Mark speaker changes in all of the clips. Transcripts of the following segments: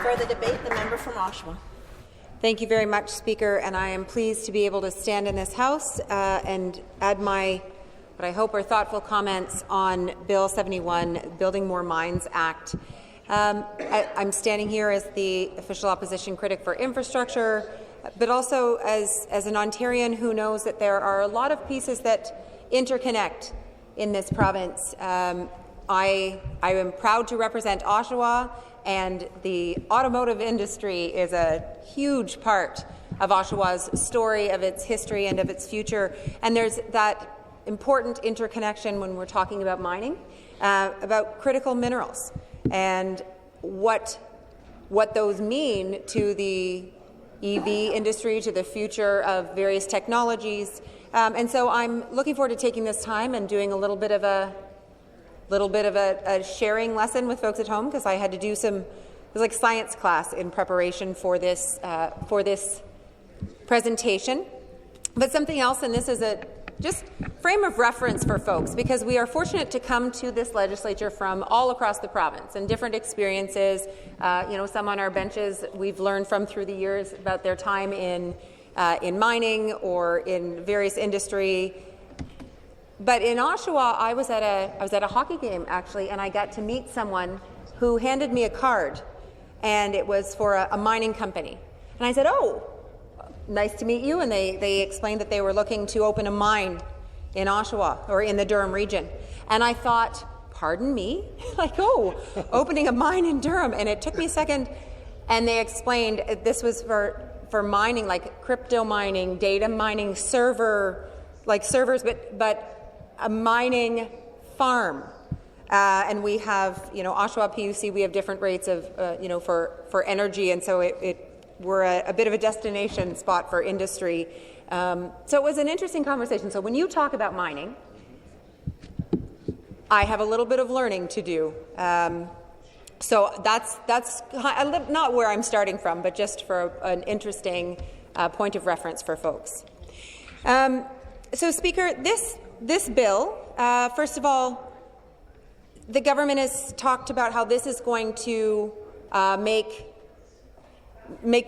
Speaker 1: For the debate, the member from Oshawa.
Speaker 2: Thank you very much, Speaker, and I am pleased to be able to stand in this House and add my, what I hope are thoughtful comments on Bill 71, Building More Mines Act. I'm standing here as the official opposition critic for infrastructure, but also as an Ontarian who knows that there are a lot of pieces that interconnect in this province. I am proud to represent Oshawa, and the automotive industry is a huge part of Oshawa's story, of its history, and of its future. And there's that important interconnection when we're talking about mining, about critical minerals, and what those mean to the EV industry, to the future of various technologies. And so I'm looking forward to taking this time and doing a little bit of a sharing lesson with folks at home, because I had to do it was like science class in preparation for this presentation. But something else, and this is a just frame of reference for folks, because we are fortunate to come to this legislature from all across the province and different experiences. Some on our benches we've learned from through the years about their time in mining or in various industry. But in Oshawa, I was at a hockey game, actually, and I got to meet someone who handed me a card, and it was for a mining company. And I said, "Oh, nice to meet you." And they explained that they were looking to open a mine in Oshawa, or in the Durham region. And I thought, pardon me? Opening a mine in Durham. And it took me a second, and they explained this was for mining, like crypto mining, data mining, servers, but a mining farm. And we have, Oshawa PUC, we have different rates of, for energy, and so we're a bit of a destination spot for industry. So it was an interesting conversation. So when you talk about mining, I have a little bit of learning to do. So that's not where I'm starting from, but just for an interesting point of reference for folks. So, Speaker, this bill, first of all, the government has talked about how this is going to make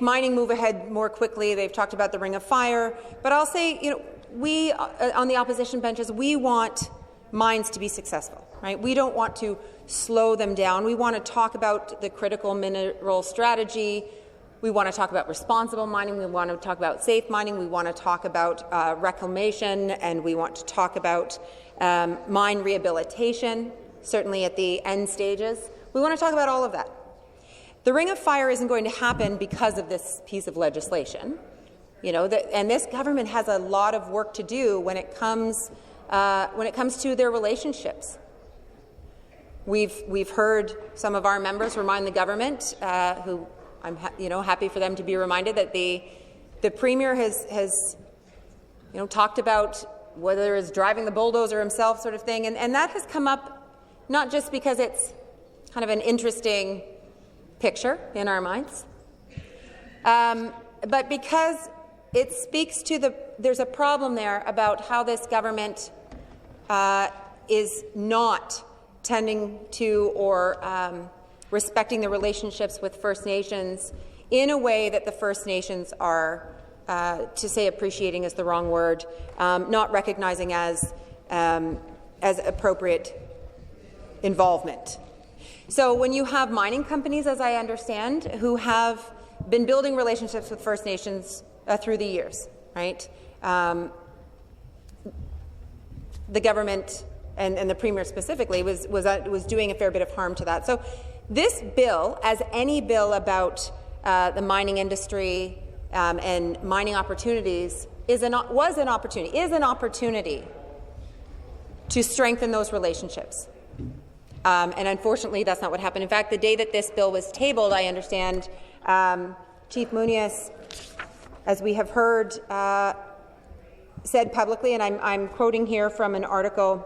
Speaker 2: mining move ahead more quickly. They've talked about the Ring of Fire. But I'll say, we on the opposition benches, we want mines to be successful, right? We don't want to slow them down. We want to talk about the critical mineral strategy. We want to talk about responsible mining. We want to talk about safe mining. We want to talk about reclamation, and we want to talk about mine rehabilitation, certainly at the end stages. We want to talk about all of that. The Ring of Fire isn't going to happen because of this piece of legislation, and this government has a lot of work to do when it comes to their relationships. We've heard some of our members remind the government, who I'm happy for them to be reminded, that the Premier has talked about whether it's driving the bulldozer himself, sort of thing, and that has come up not just because it's kind of an interesting picture in our minds, but because it speaks to there's a problem there about how this government is not tending to or respecting the relationships with First Nations in a way that the First Nations are, to say appreciating is the wrong word, not recognizing as appropriate involvement. So when you have mining companies, as I understand, who have been building relationships with First Nations through the years, right? The government and the Premier specifically was doing a fair bit of harm to that. So this bill, as any bill about the mining industry and mining opportunities, is an opportunity to strengthen those relationships. And unfortunately, that's not what happened. In fact, the day that this bill was tabled, I understand Chief Muniz, as we have heard, said publicly, and I'm quoting here from an article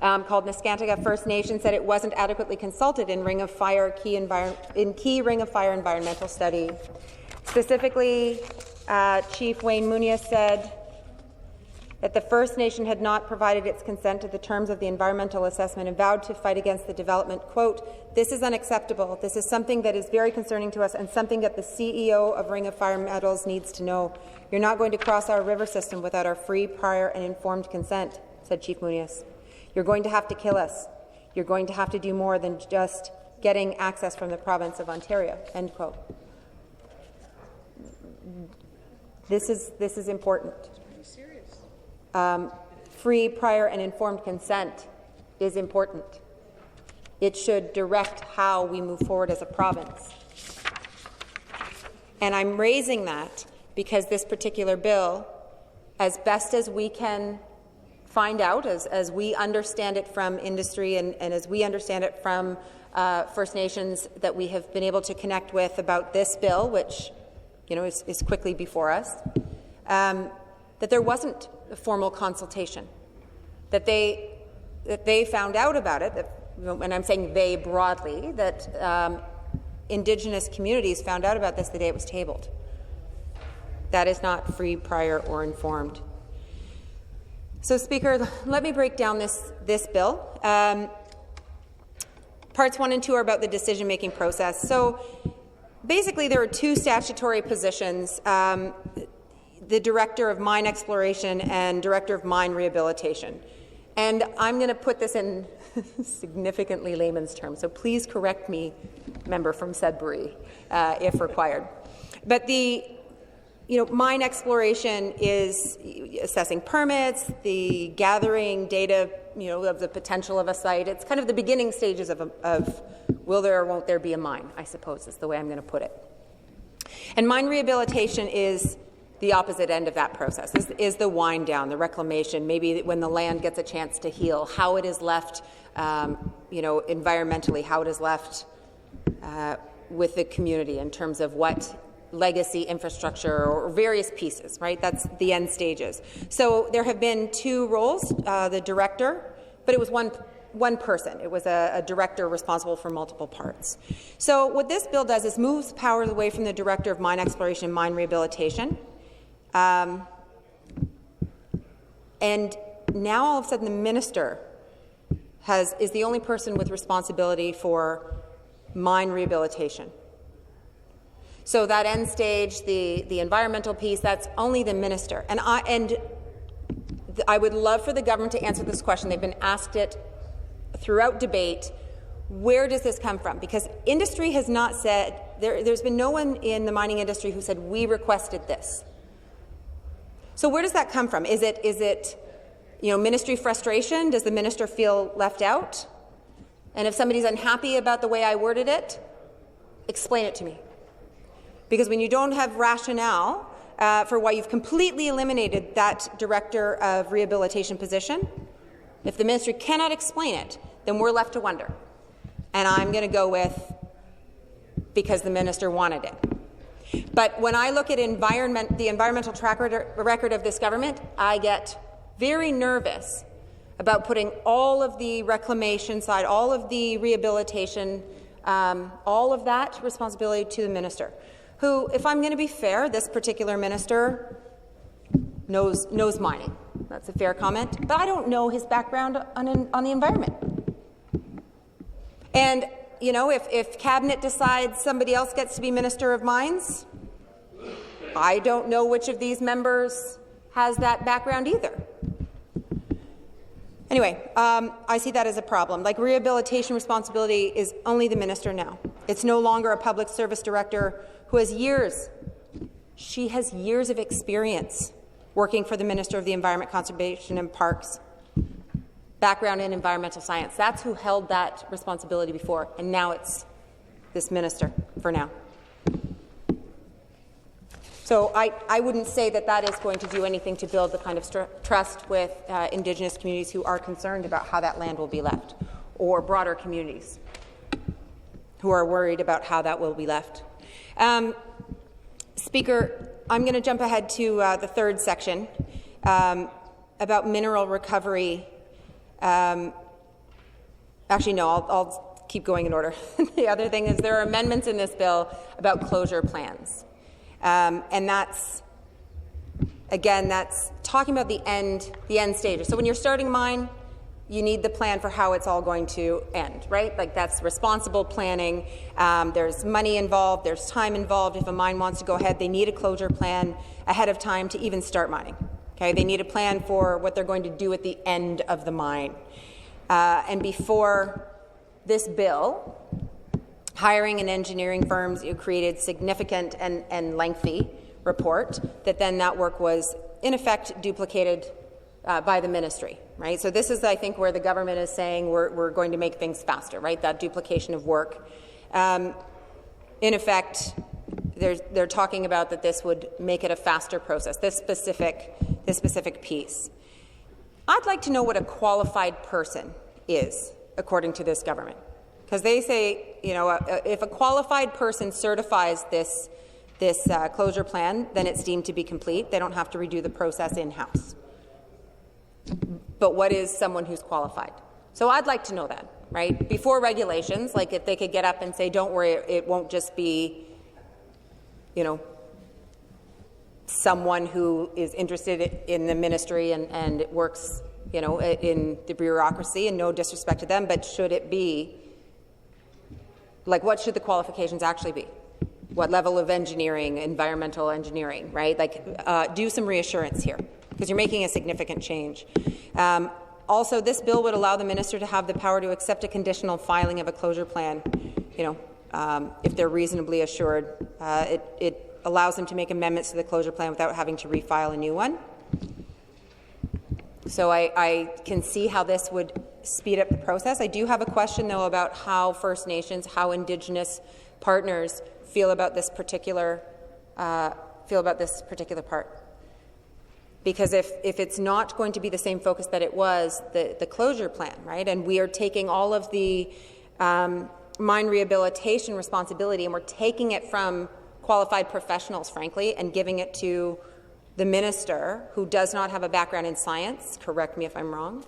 Speaker 2: called Neskantaga First Nation, said it wasn't adequately consulted in Ring of Fire key Ring of Fire environmental study. Specifically, Chief Wayne Muniz said that the First Nation had not provided its consent to the terms of the environmental assessment and vowed to fight against the development. Quote, "This is unacceptable. This is something that is very concerning to us and something that the CEO of Ring of Fire Metals needs to know. You're not going to cross our river system without our free, prior and informed consent," said Chief Muniz. "You're going to have to kill us. You're going to have to do more than just getting access from the province of Ontario," end quote. This is important. Free, prior, and informed consent is important. It should direct how we move forward as a province. And I'm raising that because this particular bill, as best as we can find out, as we understand it from industry and as we understand it from First Nations that we have been able to connect with about this bill, which is quickly before us, that there wasn't a formal consultation, that they found out about it, and I'm saying they broadly, that Indigenous communities found out about this the day it was tabled. That is not free, prior, or informed. So, Speaker, let me break down this bill. Parts 1 and 2 are about the decision-making process. So, basically, there are two statutory positions, the Director of Mine Exploration and Director of Mine Rehabilitation. And I'm going to put this in significantly layman's terms, so please correct me, member from Sudbury, if required. But mine exploration is assessing permits, the gathering data, of the potential of a site. It's kind of the beginning stages of will there or won't there be a mine, I suppose is the way I'm going to put it. And mine rehabilitation is the opposite end of that process, is the wind down, the reclamation, maybe when the land gets a chance to heal, how it is left, environmentally, how it is left with the community in terms of what legacy infrastructure or various pieces, right? That's the end stages. So there have been two roles, the director, but it was one person. It was a director responsible for multiple parts. So what this bill does is moves power away from the Director of Mine Exploration and Mine Rehabilitation. And now all of a sudden the minister is the only person with responsibility for mine rehabilitation. So that end stage, the environmental piece, that's only the minister. And I would love for the government to answer this question. They've been asked it throughout debate. Where does this come from? Because industry has not said, there's been no one in the mining industry who said, we requested this. So where does that come from? Is it ministry frustration? Does the minister feel left out? And if somebody's unhappy about the way I worded it, explain it to me. Because when you don't have rationale for why you've completely eliminated that Director of Rehabilitation position, if the ministry cannot explain it, then we're left to wonder. And I'm going to go with because the minister wanted it. But when I look at the environmental track record of this government, I get very nervous about putting all of the reclamation side, all of the rehabilitation, all of that responsibility to the minister, who, if I'm going to be fair, this particular minister knows mining. That's a fair comment. But I don't know his background on the environment. And, if Cabinet decides somebody else gets to be Minister of Mines, I don't know which of these members has that background either. Anyway, I see that as a problem. Like, rehabilitation responsibility is only the minister now. It's no longer a public service director who has years. She has years of experience working for the Minister of the Environment, Conservation and Parks. Background in environmental science. That's who held that responsibility before, and now it's this minister for now. So I wouldn't say that is going to do anything to build the kind of trust with Indigenous communities who are concerned about how that land will be left, or broader communities who are worried about how that will be left. Speaker, I'm going to jump ahead to the third section about mineral recovery. Actually, no, I'll keep going in order. The other thing is there are amendments in this bill about closure plans. And that's again, that's talking about the end stages. So when you're starting a mine, you need the plan for how it's all going to end, right? Like, that's responsible planning. There's money involved, there's time involved. If a mine wants to go ahead, they need a closure plan ahead of time to even start mining. Okay, they need a plan for what they're going to do at the end of the mine. And before this bill, hiring and engineering firms, you created significant and lengthy report that work was in effect duplicated by the ministry, right? So this is, I think, where the government is saying we're going to make things faster, right? That duplication of work. In effect, they're talking about that this would make it a faster process, this specific piece. I'd like to know what a qualified person is, according to this government. Because they say, if a qualified person certifies this closure plan, then it's deemed to be complete. They don't have to redo the process in-house. But what is someone who's qualified? So I'd like to know that, right? Before regulations, like if they could get up and say, don't worry, it won't just be, someone who is interested in the ministry and it works, in the bureaucracy, and no disrespect to them, but should it be, like, what should the qualifications actually be? What level of engineering, environmental engineering, right? Like, do some reassurance here, because you're making a significant change. Also, this bill would allow the minister to have the power to accept a conditional filing of a closure plan, if they're reasonably assured. It allows them to make amendments to the closure plan without having to refile a new one. So I can see how this would speed up the process. I do have a question, though, about how First Nations, how Indigenous partners feel about this particular part. Because if it's not going to be the same focus that it was, the closure plan, right, and we are taking all of the mine rehabilitation responsibility and we're taking it from qualified professionals, frankly, and giving it to the minister who does not have a background in science, correct me if I'm wrong.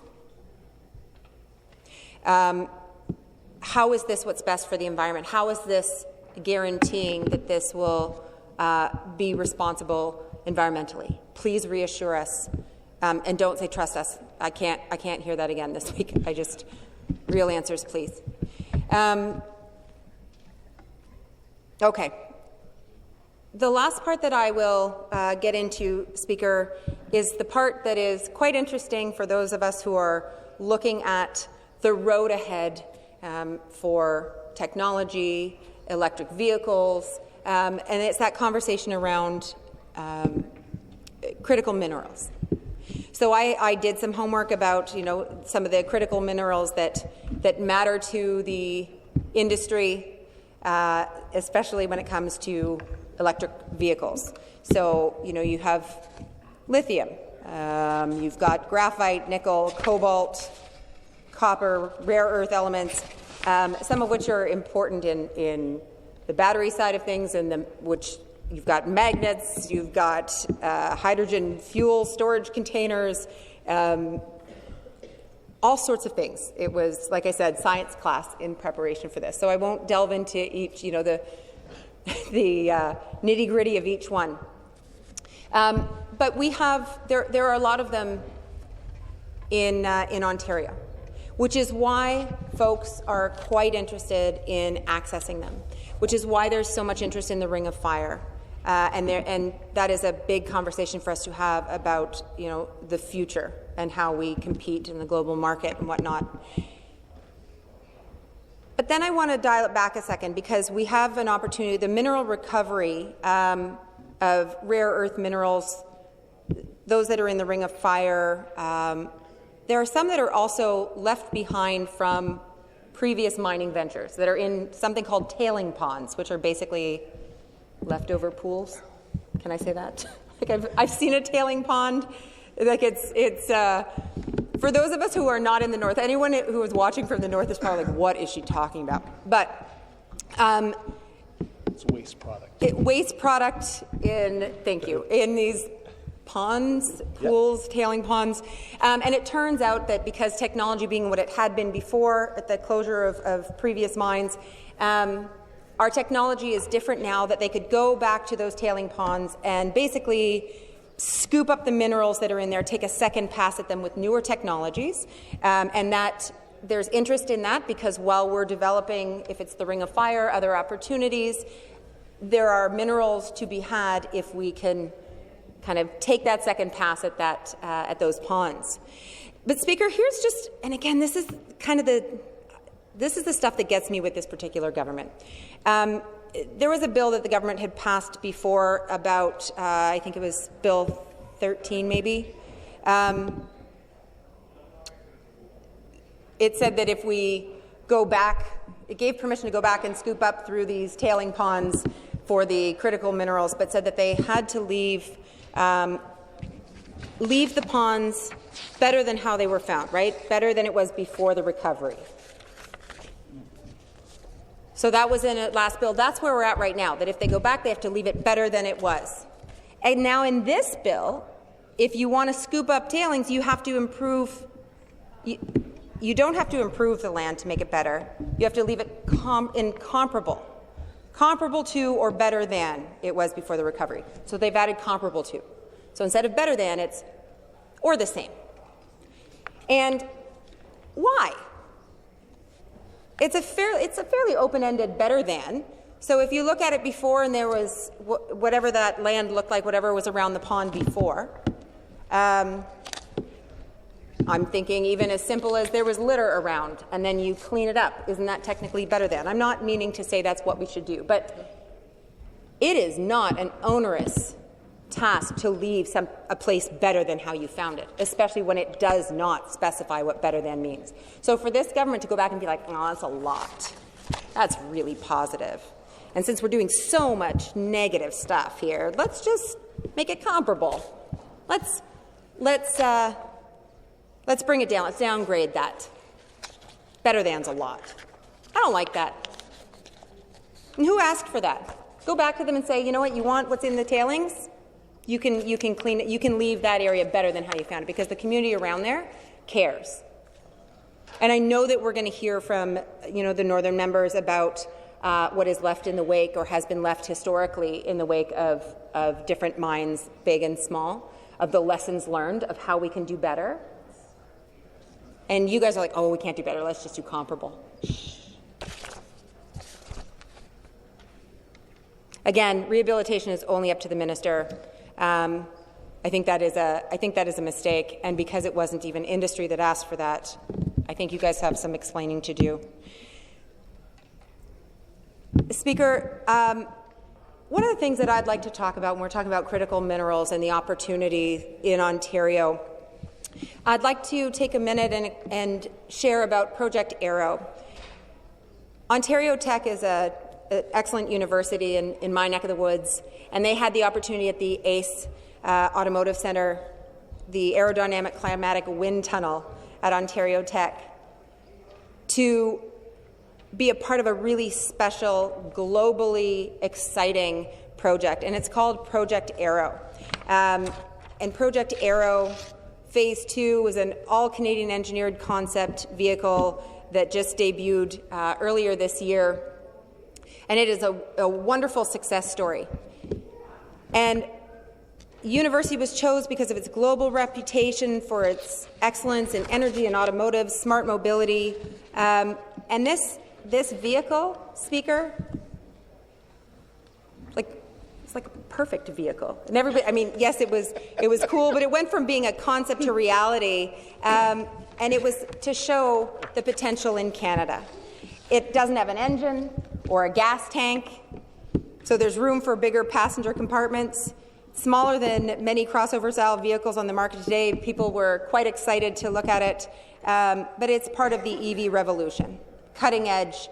Speaker 2: How is this what's best for the environment? How is this guaranteeing that this will be responsible environmentally? Please reassure us, and don't say trust us. I can't hear that again this week. Real answers, please. Okay. The last part that I will get into, Speaker, is the part that is quite interesting for those of us who are looking at the road ahead for technology, electric vehicles, and it's that conversation around critical minerals. So I did some homework about some of the critical minerals that matter to the industry, especially when it comes to electric vehicles. So, you have lithium, you've got graphite, nickel, cobalt, copper, rare earth elements, some of which are important in the battery side of things, and which you've got magnets, you've got hydrogen fuel storage containers, all sorts of things. It was, like I said, science class in preparation for this. So I won't delve into each, the nitty-gritty of each one. But we have, there are a lot of them in Ontario, which is why folks are quite interested in accessing them, which is why there's so much interest in the Ring of Fire. And that is a big conversation for us to have about, the future and how we compete in the global market and whatnot. But then I want to dial it back a second, because we have an opportunity, the mineral recovery of rare earth minerals, those that are in the Ring of Fire. There are some that are also left behind from previous mining ventures that are in something called tailing ponds, which are basically leftover pools. Can I say that? I've seen a tailing pond. It's for those of us who are not in the north, anyone who is watching from the north is probably like, what is she talking about? But
Speaker 3: it's waste product.
Speaker 2: Waste product in these ponds, pools, yep. Tailing ponds. And it turns out that because technology being what it had been before at the closure of previous mines, our technology is different now, that they could go back to those tailing ponds and basically scoop up the minerals that are in there, take a second pass at them with newer technologies, and that there's interest in that because while we're developing, if it's the Ring of Fire, other opportunities, there are minerals to be had if we can kind of take that second pass at that at those ponds. But Speaker, here's just, and again, this is the stuff that gets me with this particular government. There was a bill that the government had passed before about, I think it was Bill 13 maybe. It said that if we go back, it gave permission to go back and scoop up through these tailing ponds for the critical minerals, but said that they had to leave the ponds better than how they were found, right? Better than it was before the recovery. So that was in a last bill. That's where we're at right now, that if they go back, they have to leave it better than it was. And now in this bill, if you want to scoop up tailings, you have to improve. You don't have to improve the land to make it better. You have to leave it comparable to or better than it was before the recovery. So they've added comparable to. So instead of better than, it's or the same. And why? It's a fairly open-ended better than. So if you look at it before and there was whatever that land looked like, whatever was around the pond before, I'm thinking even as simple as there was litter around and then you clean it up. Isn't that technically better than? I'm not meaning to say that's what we should do, but it is not an onerous task to leave a place better than how you found it, especially when it does not specify what better than means. So for this government to go back and be like, oh, that's a lot, that's really positive. And since we're doing so much negative stuff here, let's just make it comparable. Let's bring it down. Let's downgrade that. Better than's a lot. I don't like that. And who asked for that? Go back to them and say, you know what, you want what's in the tailings? You can clean it. You can leave that area better than how you found it because the community around there cares. And I know that we're going to hear from the northern members about what is left in the wake or has been left historically in the wake of different mines, big and small, of the lessons learned of how we can do better. And you guys are like, oh, we can't do better. Let's just do comparable. Again, rehabilitation is only up to the minister. I think that is a mistake, and because it wasn't even industry that asked for that, I think you guys have some explaining to do. Speaker, one of the things that I'd like to talk about when we're talking about critical minerals and the opportunity in Ontario, I'd like to take a minute and share about Project Arrow. Ontario Tech is an excellent university in my neck of the woods, and they had the opportunity at the ACE Automotive Centre, the Aerodynamic Climatic Wind Tunnel at Ontario Tech, to be a part of a really special, globally exciting project, and it's called Project Arrow. And Project Arrow Phase 2 was an all-Canadian engineered concept vehicle that just debuted earlier this year. And it is a wonderful success story. And university was chosen because of its global reputation for its excellence in energy and automotive, smart mobility. And this vehicle, Speaker, it's like a perfect vehicle. And everybody, I mean, yes, it was cool, but it went from being a concept to reality. And it was to show the potential in Canada. It doesn't have an engine or a gas tank, so there's room for bigger passenger compartments. Smaller than many crossover-style vehicles on the market today. People were quite excited to look at it, but it's part of the EV revolution. Cutting-edge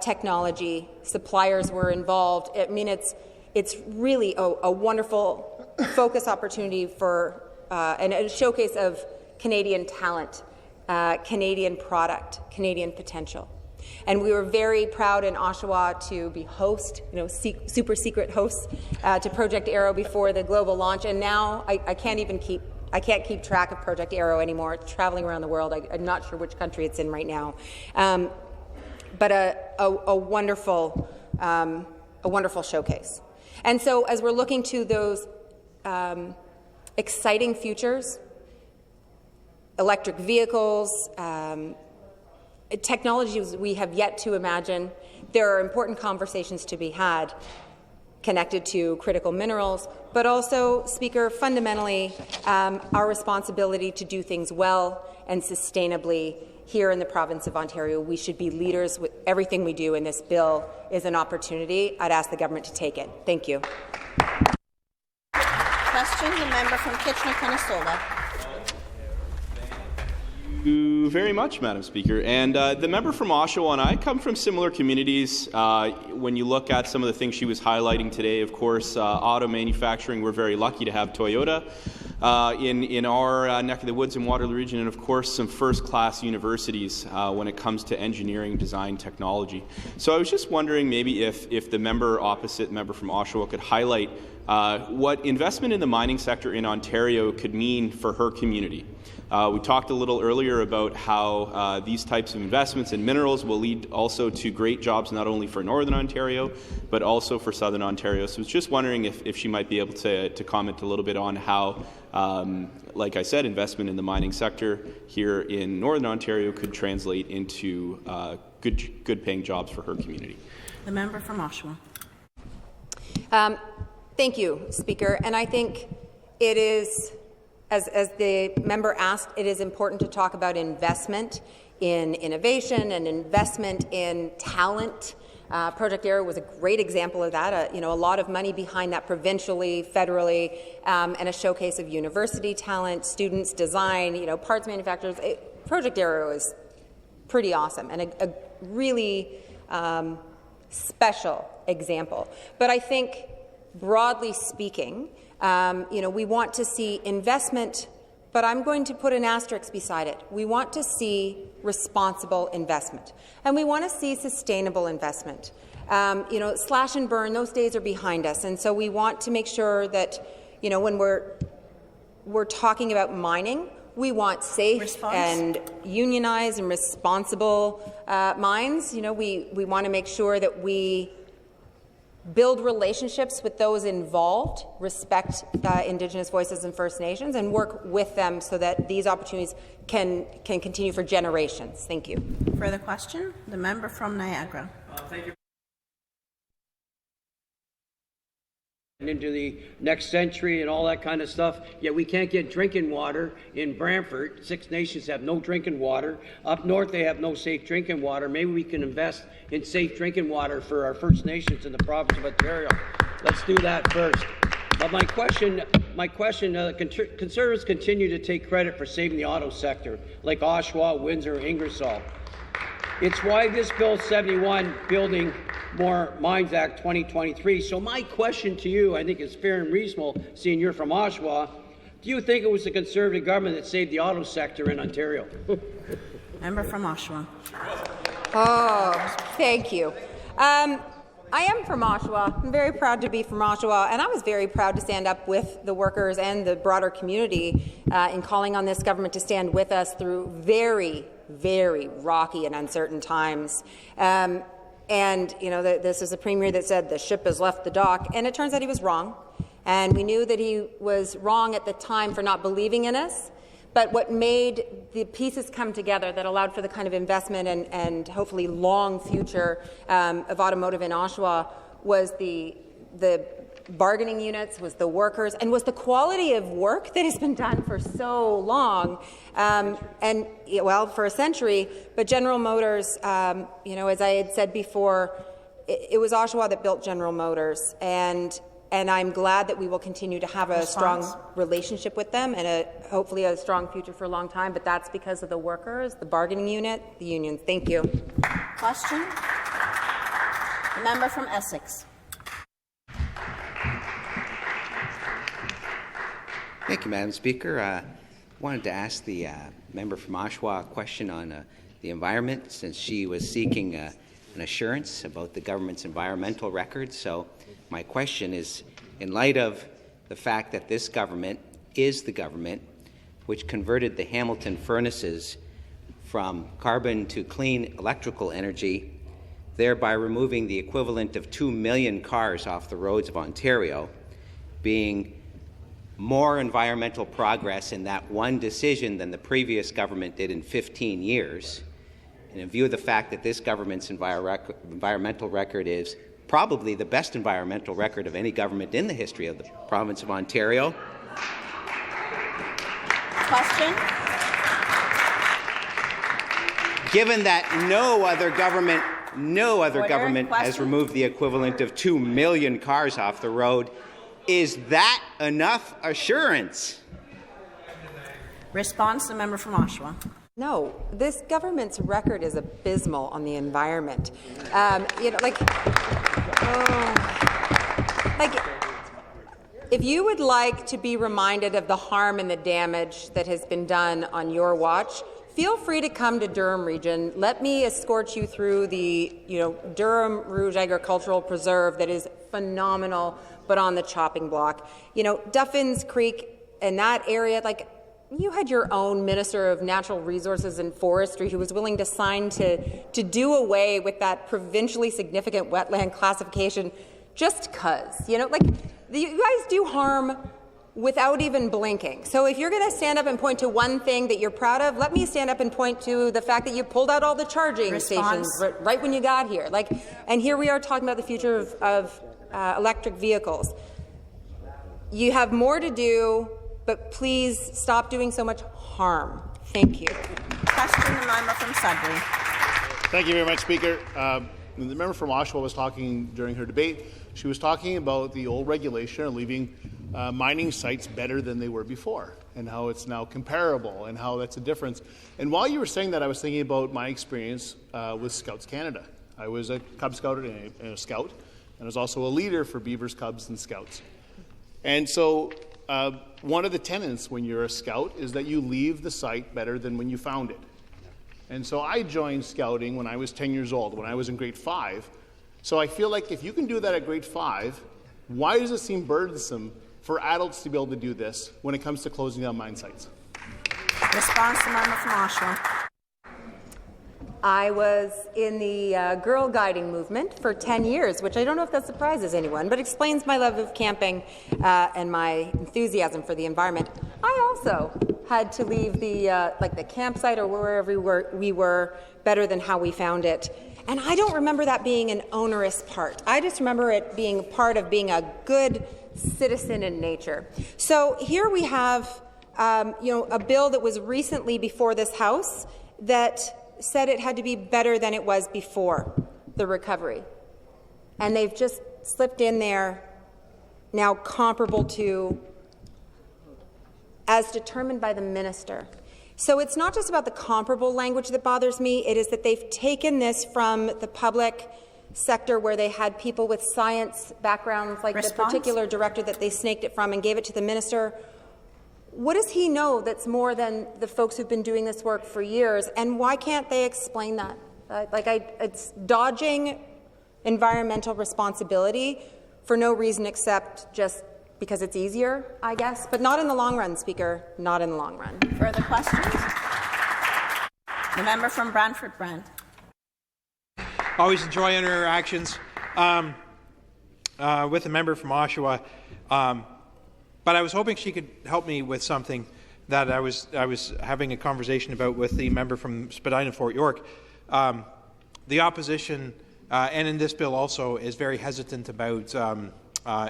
Speaker 2: technology, suppliers were involved. I mean, it's really a wonderful focus opportunity for and a showcase of Canadian talent, Canadian product, Canadian potential. And we were very proud in Oshawa to be super secret hosts to Project Arrow before the global launch. And now I can't keep track of Project Arrow anymore. It's traveling around the world. I'm not sure which country it's in right now. But a wonderful showcase. And so as we're looking to those exciting futures, electric vehicles, technologies we have yet to imagine. There are important conversations to be had connected to critical minerals, but also, Speaker, fundamentally, our responsibility to do things well and sustainably here in the province of Ontario. We should be leaders with everything we do, and this bill is an opportunity. I'd ask the government to take it. Thank you.
Speaker 1: Question, the member from Kitchener-Conestoga.
Speaker 3: Thank you very much, Madam Speaker. And the member from Oshawa and I come from similar communities. When you look at some of the things she was highlighting today, of course, auto manufacturing, we're very lucky to have Toyota in our neck of the woods in Waterloo Region, and of course some first-class universities when it comes to engineering, design, technology. So I was just wondering maybe if the member opposite, member from Oshawa, could highlight what investment in the mining sector in Ontario could mean for her community. We talked a little earlier about how these types of investments in minerals will lead also to great jobs not only for Northern Ontario, but also for Southern Ontario. So I was just wondering if she might be able to comment a little bit on how, like I said, investment in the mining sector here in Northern Ontario could translate into good-paying jobs for her community.
Speaker 1: The member from Oshawa.
Speaker 2: Thank you, Speaker. And I think it is, as the member asked, it is important to talk about investment in innovation and investment in talent. Project Arrow was a great example of that. A lot of money behind that provincially, federally, and a showcase of university talent, students, design, parts manufacturers. Project Arrow is pretty awesome and a really special example. But I think, broadly speaking, we want to see investment, but I'm going to put an asterisk beside it. We want to see responsible investment, and we want to see sustainable investment. Slash and burn, those days are behind us, and so we want to make sure that, when we're talking about mining, we want safe and unionized and responsible mines. We want to make sure that we build relationships with those involved, respect Indigenous voices and First Nations, and work with them so that these opportunities can continue for generations. Thank you.
Speaker 1: Further question? The member from Niagara.
Speaker 4: Thank you. Into the next century and all that kind of stuff, yet we can't get drinking water in Brantford. Six Nations have no drinking water. Up north they have no safe drinking water. Maybe we can invest in safe drinking water for our First Nations in the province of Ontario. Let's do that first. But my question, Conservatives continue to take credit for saving the auto sector, like Oshawa, Windsor, Ingersoll. It's why this Bill 71, Building More Mines Act 2023. So my question to you, I think is fair and reasonable, seeing you're from Oshawa. Do you think it was the Conservative government that saved the auto sector in Ontario?
Speaker 1: Member from Oshawa.
Speaker 2: Oh, thank you. I am from Oshawa. I'm very proud to be from Oshawa, and I was very proud to stand up with the workers and the broader community in calling on this government to stand with us through very, very rocky and uncertain times. This is a premier that said the ship has left the dock, and it turns out he was wrong. And we knew that he was wrong at the time for not believing in us. But what made the pieces come together that allowed for the kind of investment and hopefully long future of automotive in Oshawa was the bargaining units, was the workers, and was the quality of work that has been done for so long, for a century. But General Motors, as I had said before, it was Oshawa that built General Motors, and I'm glad that we will continue to have a strong relationship with them and hopefully a strong future for a long time, but that's because of the workers, the bargaining unit, the unions. Thank you.
Speaker 1: Question? The member from Essex.
Speaker 5: Thank you, Madam Speaker. I wanted to ask the member from Oshawa a question on the environment, since she was seeking an assurance about the government's environmental record. So my question is, in light of the fact that this government is the government which converted the Hamilton furnaces from carbon to clean electrical energy, thereby removing the equivalent of 2 million cars off the roads of Ontario, being more environmental progress in that one decision than the previous government did in 15 years, and in view of the fact that this government's environmental record is probably the best environmental record of any government in the history of the province of Ontario.
Speaker 1: Question?
Speaker 5: Given that no other government has
Speaker 1: Question?
Speaker 5: removed the equivalent of 2 million cars off the road, is that enough assurance?
Speaker 1: Response, the member from Oshawa.
Speaker 2: No, this government's record is abysmal on the environment. If you would like to be reminded of the harm and the damage that has been done on your watch, feel free to come to Durham Region. Let me escort you through the Durham Rouge Agricultural Preserve that is phenomenal, but on the chopping block. Duffins Creek and that area, you had your own Minister of Natural Resources and Forestry who was willing to sign to do away with that provincially significant wetland classification just because. You guys do harm without even blinking. So if you're going to stand up and point to one thing that you're proud of, let me stand up and point to the fact that you pulled out all the charging stations right when you got here. And here we are talking about the future of electric vehicles. You have more to do, but please stop doing so much harm. Thank you.
Speaker 1: Question, the member from Sudbury.
Speaker 6: Thank you very much, Speaker. The member from Oshawa was talking during her debate. She was talking about the old regulation of leaving mining sites better than they were before, and how it's now comparable, and how that's a difference. And while you were saying that, I was thinking about my experience with Scouts Canada. I was a Cub Scout and a Scout, and I was also a leader for Beavers, Cubs, and Scouts. And so one of the tenets when you're a Scout is that you leave the site better than when you found it. And so I joined Scouting when I was 10 years old, when I was in grade 5. So I feel like if you can do that at grade 5, why does it seem burdensome for adults to be able to do this when it comes to closing down mine sites?
Speaker 1: Response, the member from Oshawa.
Speaker 2: I was in the Girl Guiding movement for 10 years, which I don't know if that surprises anyone, but explains my love of camping and my enthusiasm for the environment. I also had to leave the campsite or wherever we were better than how we found it. And I don't remember that being an onerous part. I just remember it being part of being a good citizen in nature. So here we have a bill that was recently before this House that said it had to be better than it was before the recovery. And they've just slipped in there now comparable to as determined by the minister. So it's not just about the comparable language that bothers me, it is that they've taken this from the public sector where they had people with science backgrounds like
Speaker 1: Response?
Speaker 2: the particular director that they snaked it from and gave it to the minister. What does he know that's more than the folks who've been doing this work for years, and why can't they explain that? It's dodging environmental responsibility for no reason except just because it's easier, I guess, but not in the long run, Speaker, not in the long run.
Speaker 1: Further questions? The member from Brantford Brand.
Speaker 7: Always enjoy interactions with the member from Oshawa, but I was hoping she could help me with something that I was having a conversation about with the member from Spadina Fort York. The opposition, and in this bill also, is very hesitant about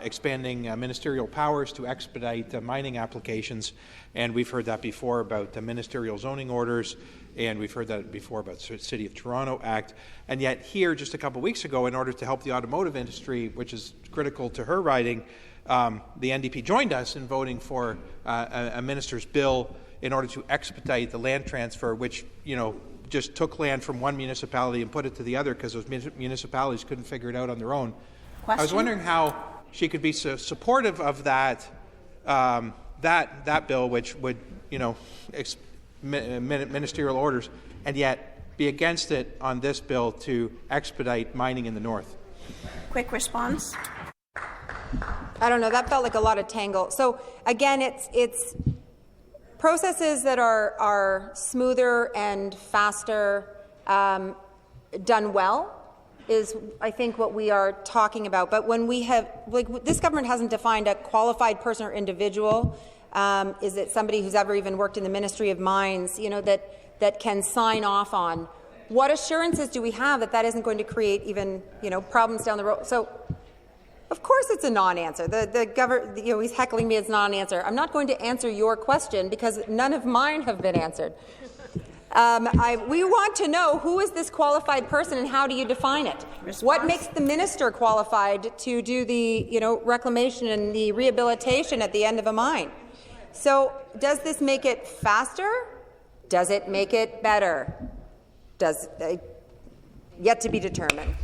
Speaker 7: expanding ministerial powers to expedite mining applications, and we've heard that before about the ministerial zoning orders, and we've heard that before about the City of Toronto Act. And yet here, just a couple of weeks ago, in order to help the automotive industry, which is critical to her riding, the NDP joined us in voting for a minister's bill in order to expedite the land transfer, which, just took land from one municipality and put it to the other because those municipalities couldn't figure it out on their own.
Speaker 1: Question?
Speaker 7: I was wondering how she could be so supportive of that bill, which would, ministerial orders, and yet be against it on this bill to expedite mining in the north.
Speaker 1: Quick response.
Speaker 2: I don't know, that felt like a lot of tangle. So again, it's processes that are smoother and faster, done well, is, I think, what we are talking about. But when we have, like, this government hasn't defined a qualified person or individual. Is it somebody who's ever even worked in the Ministry of Mines, you know, that can sign off on? What assurances do we have that that isn't going to create even, you know, problems down the road? So, of course, it's a non-answer. The governor, you know, he's heckling me as non-answer. I'm not going to answer your question because none of mine have been answered. We want to know who is this qualified person and how do you define it?
Speaker 1: Response?
Speaker 2: What makes the minister qualified to do the, you know, reclamation and the rehabilitation at the end of a mine? So, does this make it faster? Does it make it better? Does yet to be determined.